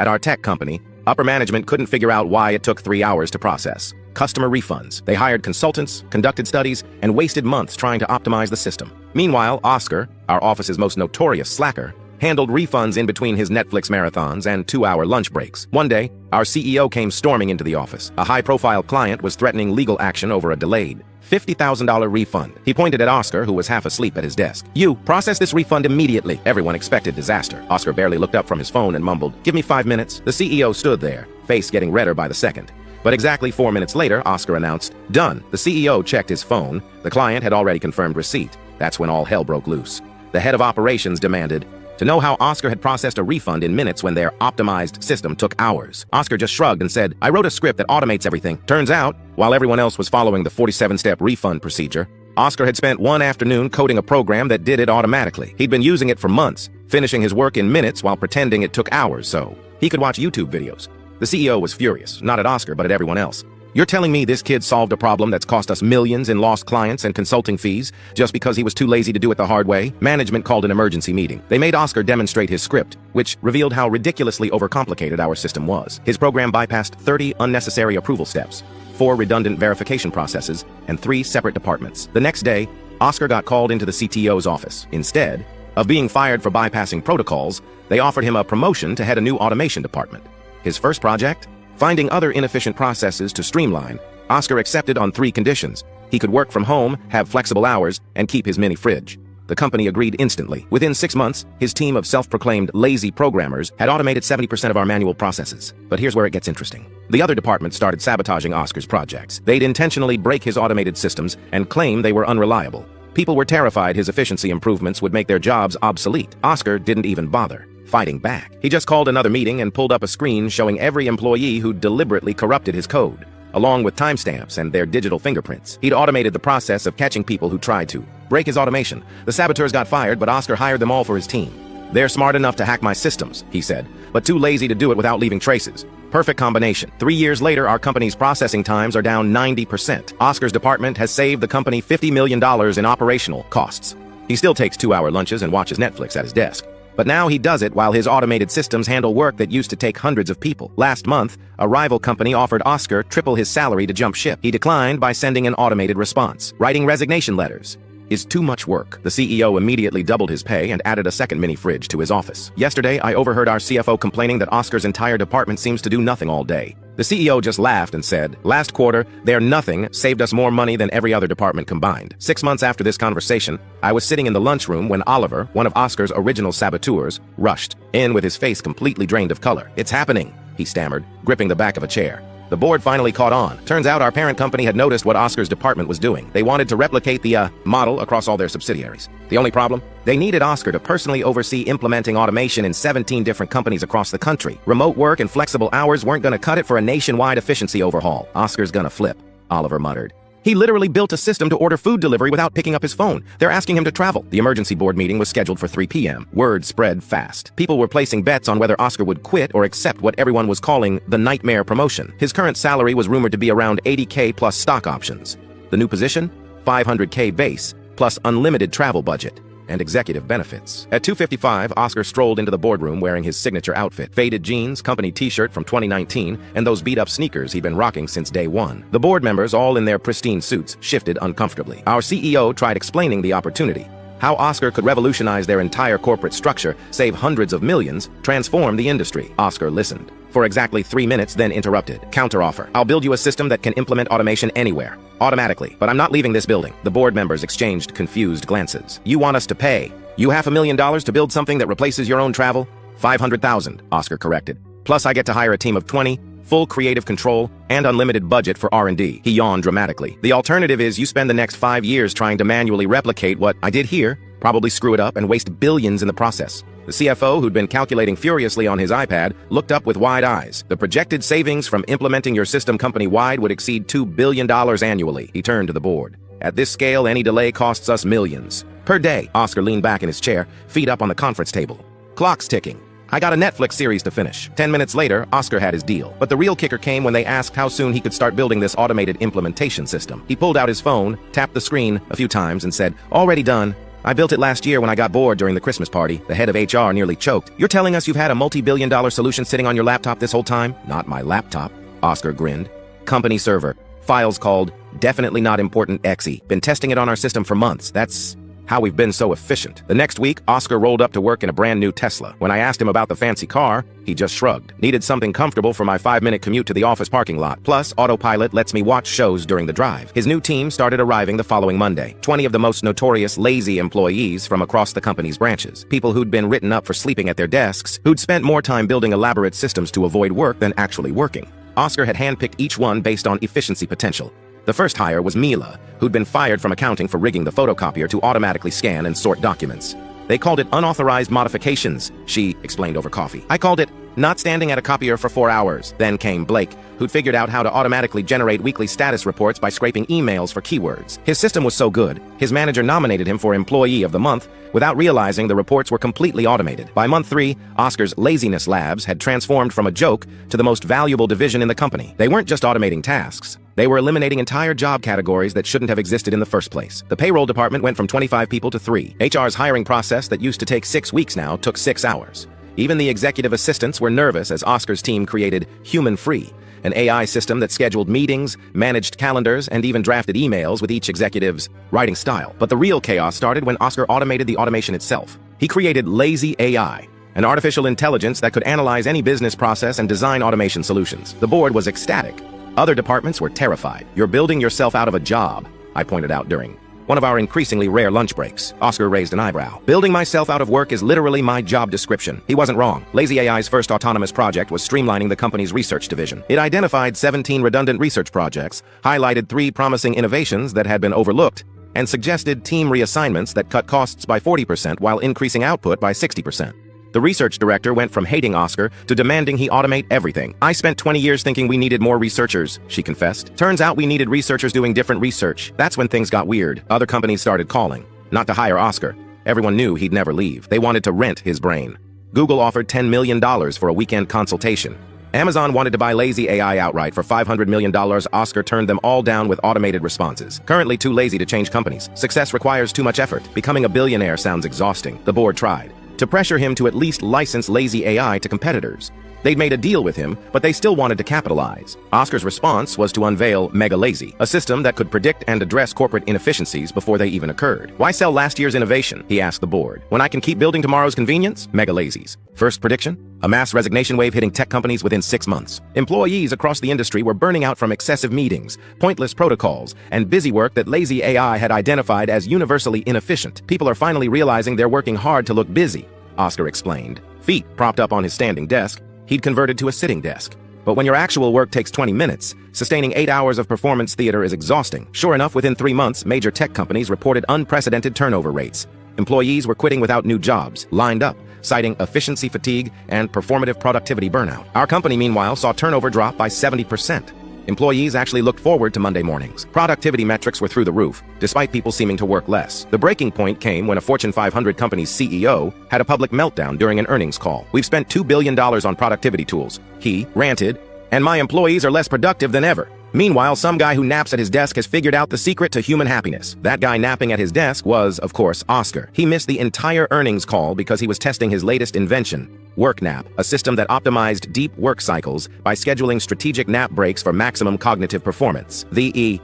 At our tech company, upper management couldn't figure out why it took 3 hours to process customer refunds. They hired consultants, conducted studies, and wasted months trying to optimize the system. Meanwhile, Oscar, our office's most notorious slacker, handled refunds in between his Netflix marathons and 2-hour lunch breaks. One day, our CEO came storming into the office. A high-profile client was threatening legal action over a delayed $50,000 refund. He pointed at Oscar, who was half asleep at his desk. "You, process this refund immediately." Everyone expected disaster. Oscar barely looked up from his phone and mumbled, "Give me 5 minutes." The CEO stood there, face getting redder by the second. But exactly 4 minutes later, Oscar announced, "Done." The CEO checked his phone. The client had already confirmed receipt. That's when all hell broke loose. The head of operations demanded to know how Oscar had processed a refund in minutes when their optimized system took hours. Oscar just shrugged and said, "I wrote a script that automates everything." Turns out, while everyone else was following the 47-step refund procedure, Oscar had spent one afternoon coding a program that did it automatically. He'd been using it for months, finishing his work in minutes while pretending it took hours so he could watch YouTube videos. The CEO was furious, not at Oscar, but at everyone else. "You're telling me this kid solved a problem that's cost us millions in lost clients and consulting fees just because he was too lazy to do it the hard way?" Management called an emergency meeting. They made Oscar demonstrate his script, which revealed how ridiculously overcomplicated our system was. His program bypassed 30 unnecessary approval steps, 4 redundant verification processes, and 3 separate departments. The next day, Oscar got called into the CTO's office. Instead of being fired for bypassing protocols, they offered him a promotion to head a new automation department. His first project? Finding other inefficient processes to streamline. Oscar accepted on 3 conditions. He could work from home, have flexible hours, and keep his mini fridge. The company agreed instantly. Within 6 months, his team of self-proclaimed lazy programmers had automated 70% of our manual processes. But here's where it gets interesting. The other departments started sabotaging Oscar's projects. They'd intentionally break his automated systems and claim they were unreliable. People were terrified his efficiency improvements would make their jobs obsolete. Oscar didn't even bother fighting back. He just called another meeting and pulled up a screen showing every employee who deliberately corrupted his code, along with timestamps and their digital fingerprints. He'd automated the process of catching people who tried to break his automation. The saboteurs got fired, but Oscar hired them all for his team. "They're smart enough to hack my systems," he said, "but too lazy to do it without leaving traces." Perfect combination. 3 years later, our company's processing times are down 90%. Oscar's department has saved the company $50 million in operational costs. He still takes 2-hour lunches and watches Netflix at his desk. But now he does it while his automated systems handle work that used to take hundreds of people. Last month, a rival company offered Oscar triple his salary to jump ship. He declined by sending an automated response. Writing resignation letters is too much work. The CEO immediately doubled his pay and added a second mini fridge to his office. Yesterday, I overheard our CFO complaining that Oscar's entire department seems to do nothing all day. The CEO just laughed and said, "Last quarter, their nothing saved us more money than every other department combined." 6 months after this conversation, I was sitting in the lunchroom when Oliver, one of Oscar's original saboteurs, rushed in with his face completely drained of color. "It's happening," he stammered, gripping the back of a chair. The board finally caught on. Turns out our parent company had noticed what Oscar's department was doing. They wanted to replicate the model across all their subsidiaries. The only problem? They needed Oscar to personally oversee implementing automation in 17 different companies across the country. Remote work and flexible hours weren't gonna cut it for a nationwide efficiency overhaul. "Oscar's gonna flip," Oliver muttered. "He literally built a system to order food delivery without picking up his phone. They're asking him to travel." The emergency board meeting was scheduled for 3 p.m. Word spread fast. People were placing bets on whether Oscar would quit or accept what everyone was calling the nightmare promotion. His current salary was rumored to be around $80K plus stock options. The new position? $500K base, plus unlimited travel budget and executive benefits. At 2:55, Oscar strolled into the boardroom wearing his signature outfit, faded jeans, company t-shirt from 2019, and those beat-up sneakers he'd been rocking since day one. The board members, all in their pristine suits, shifted uncomfortably. Our CEO tried explaining the opportunity, how Oscar could revolutionize their entire corporate structure, save hundreds of millions, transform the industry. Oscar listened for exactly 3 minutes, then interrupted. "Counteroffer. I'll build you a system that can implement automation anywhere, automatically, but I'm not leaving this building." The board members exchanged confused glances. "You want us to pay you $500,000 to build something that replaces your own travel?" $500,000, Oscar corrected. "Plus I get to hire a team of 20, full creative control, and unlimited budget for R&D. He yawned dramatically. "The alternative is you spend the next 5 years trying to manually replicate what I did here, probably screw it up, and waste billions in the process." The CFO, who'd been calculating furiously on his iPad, looked up with wide eyes. "The projected savings from implementing your system company-wide would exceed $2 billion annually." He turned to the board. "At this scale, any delay costs us millions per day." Oscar leaned back in his chair, feet up on the conference table. "Clock's ticking. I got a Netflix series to finish." 10 minutes later, Oscar had his deal. But the real kicker came when they asked how soon he could start building this automated implementation system. He pulled out his phone, tapped the screen a few times, and said, "Already done. I built it last year when I got bored during the Christmas party. The head of HR nearly choked. You're telling us you've had a multi-billion-dollar solution sitting on your laptop this whole time? Not my laptop, Oscar grinned. Company server. Files called Definitely Not Important exe. Been testing it on our system for months. That's how we've been so efficient. The next week, Oscar rolled up to work in a brand new Tesla. When I asked him about the fancy car, he just shrugged. Needed something comfortable for my 5-minute commute to the office parking lot. Plus, autopilot lets me watch shows during the drive. His new team started arriving the following Monday. 20 of the most notorious lazy employees from across the company's branches. People who'd been written up for sleeping at their desks, who'd spent more time building elaborate systems to avoid work than actually working. Oscar had handpicked each one based on efficiency potential. The first hire was Mila, who'd been fired from accounting for rigging the photocopier to automatically scan and sort documents. They called it unauthorized modifications, she explained over coffee. I called it not standing at a copier for 4 hours. Then came Blake, who'd figured out how to automatically generate weekly status reports by scraping emails for keywords. His system was so good, his manager nominated him for Employee of the Month without realizing the reports were completely automated. By month 3, Oscar's laziness labs had transformed from a joke to the most valuable division in the company. They weren't just automating tasks. They were eliminating entire job categories that shouldn't have existed in the first place. The payroll department went from 25 people to 3. HR's hiring process that used to take 6 weeks now took 6 hours. Even the executive assistants were nervous as Oscar's team created Human Free, an AI system that scheduled meetings, managed calendars, and even drafted emails with each executive's writing style. But the real chaos started when Oscar automated the automation itself. He created Lazy AI, an artificial intelligence that could analyze any business process and design automation solutions. The board was ecstatic. Other departments were terrified. You're building yourself out of a job, I pointed out during one of our increasingly rare lunch breaks. Oscar raised an eyebrow. Building myself out of work is literally my job description. He wasn't wrong. Lazy AI's first autonomous project was streamlining the company's research division. It identified 17 redundant research projects, highlighted 3 promising innovations that had been overlooked, and suggested team reassignments that cut costs by 40% while increasing output by 60%. The research director went from hating Oscar to demanding he automate everything. I spent 20 years thinking we needed more researchers, she confessed. Turns out we needed researchers doing different research. That's when things got weird. Other companies started calling. Not to hire Oscar. Everyone knew he'd never leave. They wanted to rent his brain. Google offered $10 million for a weekend consultation. Amazon wanted to buy Lazy AI outright for $500 million. Oscar turned them all down with automated responses. Currently too lazy to change companies. Success requires too much effort. Becoming a billionaire sounds exhausting. The board tried to pressure him to at least license Lazy AI to competitors. They'd made a deal with him, but they still wanted to capitalize. Oscar's response was to unveil Mega Lazy, a system that could predict and address corporate inefficiencies before they even occurred. Why sell last year's innovation, he asked the board, when I can keep building tomorrow's convenience? Mega Lazy's first prediction? A mass resignation wave hitting tech companies within 6 months. Employees across the industry were burning out from excessive meetings, pointless protocols, and busy work that Lazy AI had identified as universally inefficient. People are finally realizing they're working hard to look busy, Oscar explained. Feet propped up on his standing desk, he'd converted to a sitting desk. But when your actual work takes 20 minutes, sustaining 8 hours of performance theater is exhausting. Sure enough, within 3 months, major tech companies reported unprecedented turnover rates. Employees were quitting without new jobs, lined up, citing efficiency fatigue and performative productivity burnout. Our company, meanwhile, saw turnover drop by 70%. Employees actually looked forward to Monday mornings. Productivity metrics were through the roof, despite people seeming to work less. The breaking point came when a Fortune 500 company's CEO had a public meltdown during an earnings call. We've spent $2 billion on productivity tools, he ranted, and my employees are less productive than ever. Meanwhile, some guy who naps at his desk has figured out the secret to human happiness. That guy napping at his desk was, of course, Oscar. He missed the entire earnings call because he was testing his latest invention, WorkNap, a system that optimized deep work cycles by scheduling strategic nap breaks for maximum cognitive performance.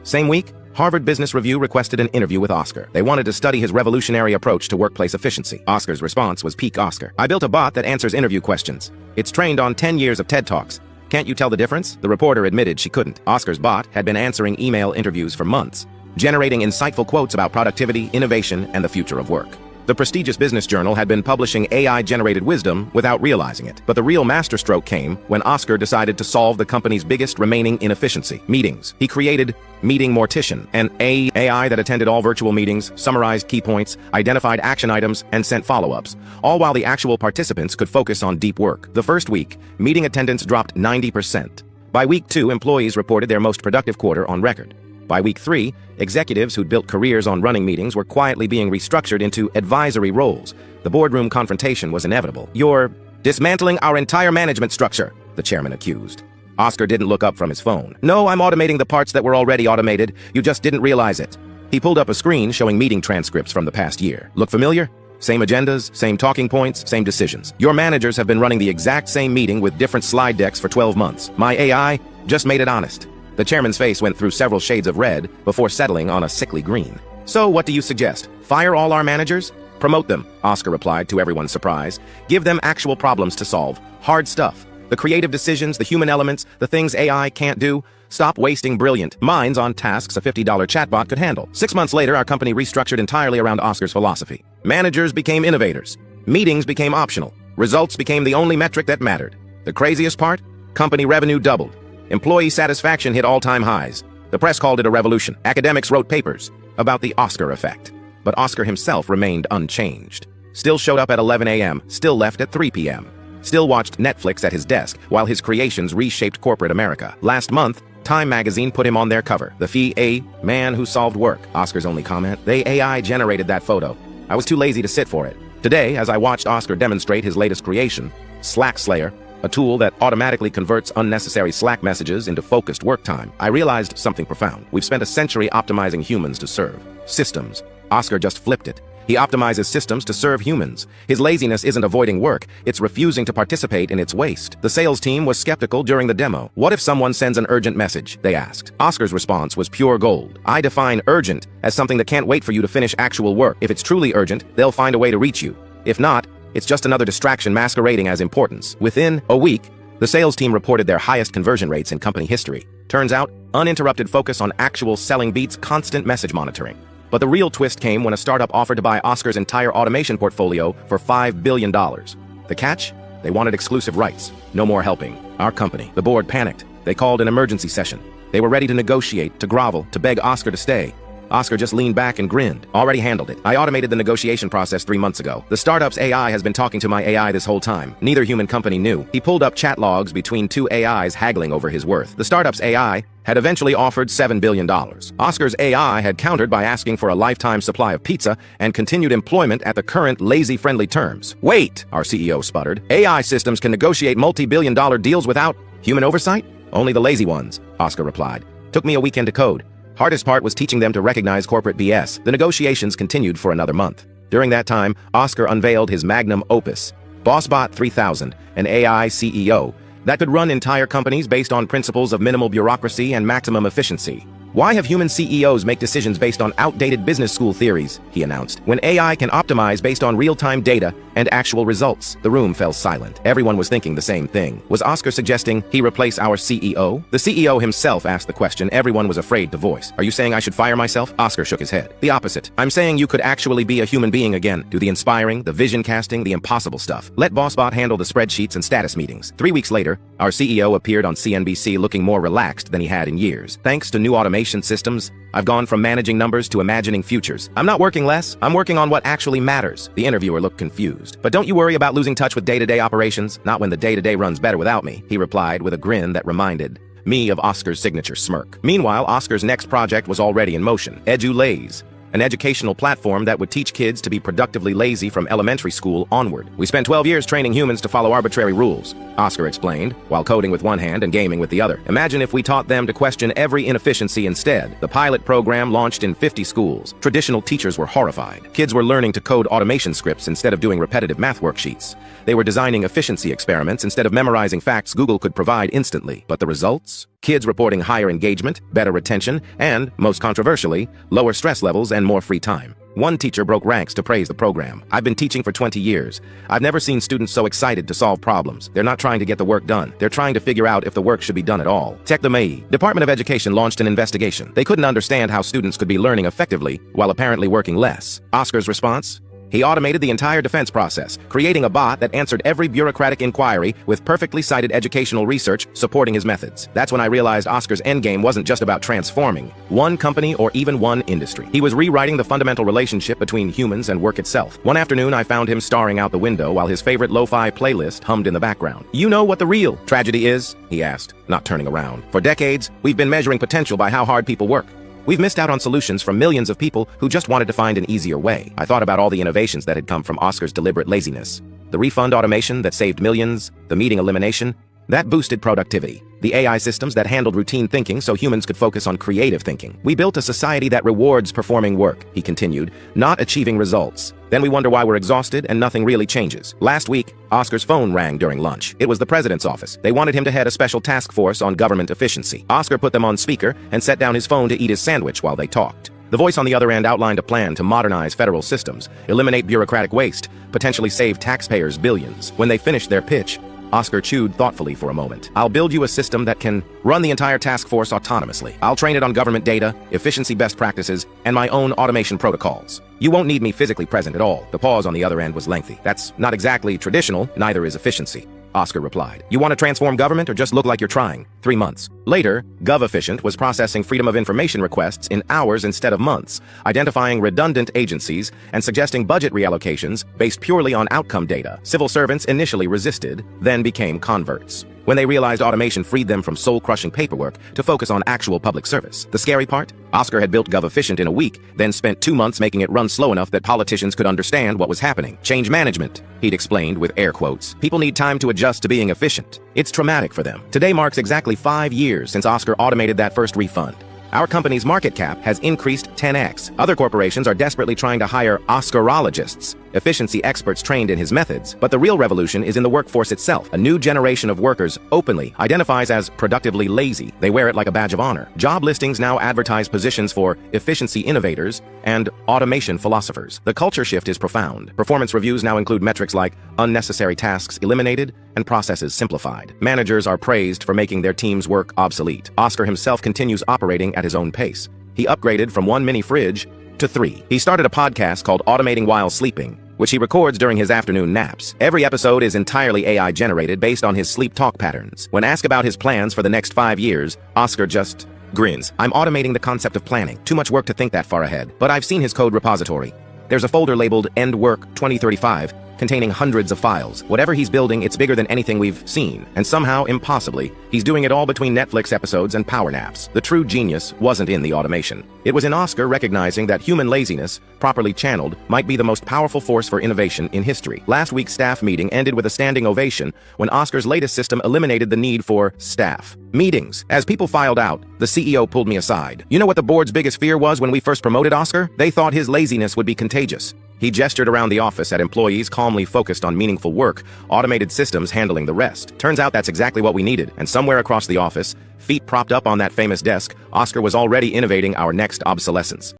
Same week, Harvard Business Review requested an interview with Oscar. They wanted to study his revolutionary approach to workplace efficiency. Oscar's response was peak Oscar. I built a bot that answers interview questions. It's trained on 10 years of TED Talks. Can't you tell the difference? The reporter admitted she couldn't. Oscar's bot had been answering email interviews for months, generating insightful quotes about productivity, innovation, and the future of work. The prestigious business journal had been publishing AI-generated wisdom without realizing it. But the real masterstroke came when Oscar decided to solve the company's biggest remaining inefficiency, meetings. He created Meeting Mortician, an AI that attended all virtual meetings, summarized key points, identified action items, and sent follow-ups, all while the actual participants could focus on deep work. The first week, meeting attendance dropped 90%. By week 2, employees reported their most productive quarter on record. By week 3, executives who'd built careers on running meetings were quietly being restructured into advisory roles. The boardroom confrontation was inevitable. You're dismantling our entire management structure, the chairman accused. Oscar didn't look up from his phone. No, I'm automating the parts that were already automated. You just didn't realize it. He pulled up a screen showing meeting transcripts from the past year. Look familiar? Same agendas, same talking points, same decisions. Your managers have been running the exact same meeting with different slide decks for 12 months. My AI just made it honest. The chairman's face went through several shades of red before settling on a sickly green. So what do you suggest? Fire all our managers? Promote them, Oscar replied to everyone's surprise. Give them actual problems to solve. Hard stuff. The creative decisions, the human elements, the things AI can't do. Stop wasting brilliant minds on tasks a $50 chatbot could handle. 6 months later, our company restructured entirely around Oscar's philosophy. Managers became innovators. Meetings became optional. Results became the only metric that mattered. The craziest part? Company revenue doubled. Employee satisfaction hit all-time highs. The press called it a revolution. Academics wrote papers about the Oscar effect. But Oscar himself remained unchanged. Still showed up at 11 a.m., still left at 3 p.m. Still watched Netflix at his desk while his creations reshaped corporate America. Last month, Time magazine put him on their cover. The fee, a man who solved work. Oscar's only comment, they AI generated that photo. I was too lazy to sit for it. Today, as I watched Oscar demonstrate his latest creation, Slack Slayer, a tool that automatically converts unnecessary Slack messages into focused work time, I realized something profound. We've spent a century optimizing humans to serve systems. Oscar just flipped it. He optimizes systems to serve humans. His laziness isn't avoiding work, it's refusing to participate in its waste. The sales team was skeptical during the demo. What if someone sends an urgent message? They asked. Oscar's response was pure gold. I define urgent as something that can't wait for you to finish actual work. If it's truly urgent, they'll find a way to reach you. If not, it's just another distraction masquerading as importance. Within a week, the sales team reported their highest conversion rates in company history. Turns out, uninterrupted focus on actual selling beats constant message monitoring. But the real twist came when a startup offered to buy Oscar's entire automation portfolio for $5 billion. The catch? They wanted exclusive rights. No more helping. Our company. The board panicked. They called an emergency session. They were ready to negotiate, to grovel, to beg Oscar to stay. Oscar just leaned back and grinned. Already handled it. I automated the negotiation process 3 months ago. The startup's AI has been talking to my AI this whole time. Neither human company knew. He pulled up chat logs between two AIs haggling over his worth. The startup's AI had eventually offered $7 billion. Oscar's AI had countered by asking for a lifetime supply of pizza and continued employment at the current lazy-friendly terms. Wait, our CEO sputtered. AI systems can negotiate multi-billion-dollar deals without human oversight? Only the lazy ones, Oscar replied. Took me a weekend to code. Hardest part was teaching them to recognize corporate BS. The negotiations continued for another month. During that time, Oscar unveiled his magnum opus, BossBot 3000, an AI CEO that could run entire companies based on principles of minimal bureaucracy and maximum efficiency. Why have human CEOs make decisions based on outdated business school theories, he announced, when AI can optimize based on real-time data and actual results? The room fell silent. Everyone was thinking the same thing. Was Oscar suggesting he replace our CEO? The CEO himself asked the question everyone was afraid to voice. Are you saying I should fire myself? Oscar shook his head. The opposite. I'm saying you could actually be a human being again. Do the inspiring, the vision casting, the impossible stuff. Let BossBot handle the spreadsheets and status meetings. 3 weeks later, our CEO appeared on CNBC looking more relaxed than he had in years. Thanks to new automation systems, I've gone from managing numbers to imagining futures. I'm not working less, I'm working on what actually matters. The interviewer looked confused. But don't you worry about losing touch with day-to-day operations, not when the day-to-day runs better without me, he replied with a grin that reminded me of Oscar's signature smirk. Meanwhile, Oscar's next project was already in motion, EduLaze, an educational platform that would teach kids to be productively lazy from elementary school onward. We spent 12 years training humans to follow arbitrary rules, Oscar explained, while coding with one hand and gaming with the other. Imagine if we taught them to question every inefficiency instead. The pilot program launched in 50 schools. Traditional teachers were horrified. Kids were learning to code automation scripts instead of doing repetitive math worksheets. They were designing efficiency experiments instead of memorizing facts Google could provide instantly. But the results? Kids reporting higher engagement, better retention, and, most controversially, lower stress levels and more free time. One teacher broke ranks to praise the program. I've been teaching for 20 years. I've never seen students so excited to solve problems. They're not trying to get the work done. They're trying to figure out if the work should be done at all. Tech the May. Department of Education launched an investigation. They couldn't understand how students could be learning effectively while apparently working less. Oscar's response? He automated the entire defense process, creating a bot that answered every bureaucratic inquiry with perfectly cited educational research supporting his methods. That's when I realized Oscar's endgame wasn't just about transforming one company or even one industry. He was rewriting the fundamental relationship between humans and work itself. One afternoon, I found him staring out the window while his favorite lo-fi playlist hummed in the background. You know what the real tragedy is? He asked, not turning around. For decades, we've been measuring potential by how hard people work. We've missed out on solutions from millions of people who just wanted to find an easier way. I thought about all the innovations that had come from Oscar's deliberate laziness. The refund automation that saved millions, the meeting elimination, that boosted productivity. the AI systems that handled routine thinking so humans could focus on creative thinking. We built a society that rewards performing work, he continued, not achieving results. Then we wonder why we're exhausted and nothing really changes. Last week, Oscar's phone rang during lunch. It was the president's office. They wanted him to head a special task force on government efficiency. Oscar put them on speaker and set down his phone to eat his sandwich while they talked. The voice on the other end outlined a plan to modernize federal systems, eliminate bureaucratic waste, potentially save taxpayers billions. When they finished their pitch, Oscar chewed thoughtfully for a moment. I'll build you a system that can run the entire task force autonomously. I'll train it on government data, efficiency best practices, and my own automation protocols. You won't need me physically present at all. The pause on the other end was lengthy. That's not exactly traditional, neither is efficiency, Oscar replied. You want to transform government or just look like you're trying? 3 months. Later, GovEfficient was processing Freedom of Information requests in hours instead of months, identifying redundant agencies and suggesting budget reallocations based purely on outcome data. Civil servants initially resisted, then became converts, when they realized automation freed them from soul-crushing paperwork to focus on actual public service. The scary part? Oscar had built GovEfficient in a week, then spent 2 months making it run slow enough that politicians could understand what was happening. Change management, he'd explained with air quotes. People need time to adjust to being efficient. It's traumatic for them. Today marks exactly 5 years since Oscar automated that first refund. Our company's market cap has increased 10x. Other corporations are desperately trying to hire Oscarologists, efficiency experts trained in his methods. But the real revolution is in the workforce itself. A new generation of workers openly identifies as productively lazy. They wear it like a badge of honor. Job listings now advertise positions for efficiency innovators and automation philosophers. The culture shift is profound. Performance reviews now include metrics like unnecessary tasks eliminated and processes simplified. Managers are praised for making their team's work obsolete. Oscar himself continues operating at his own pace. He upgraded from 1 mini fridge to 3. He started a podcast called Automating While Sleeping, which he records during his afternoon naps. Every episode is entirely AI-generated based on his sleep talk patterns. When asked about his plans for the next 5 years, Oscar just grins. I'm automating the concept of planning. Too much work to think that far ahead. But I've seen his code repository. There's a folder labeled End Work 2035, containing hundreds of files. Whatever he's building, it's bigger than anything we've seen. And somehow, impossibly, he's doing it all between Netflix episodes and power naps. The true genius wasn't in the automation. It was in Oscar recognizing that human laziness, properly channeled, might be the most powerful force for innovation in history. Last week's staff meeting ended with a standing ovation when Oscar's latest system eliminated the need for staff meetings. As people filed out, the CEO pulled me aside. You know what the board's biggest fear was when we first promoted Oscar? They thought his laziness would be contagious. He gestured around the office at employees calmly focused on meaningful work, automated systems handling the rest. Turns out that's exactly what we needed, and somewhere across the office, feet propped up on that famous desk, Oscar was already innovating our next obsolescence.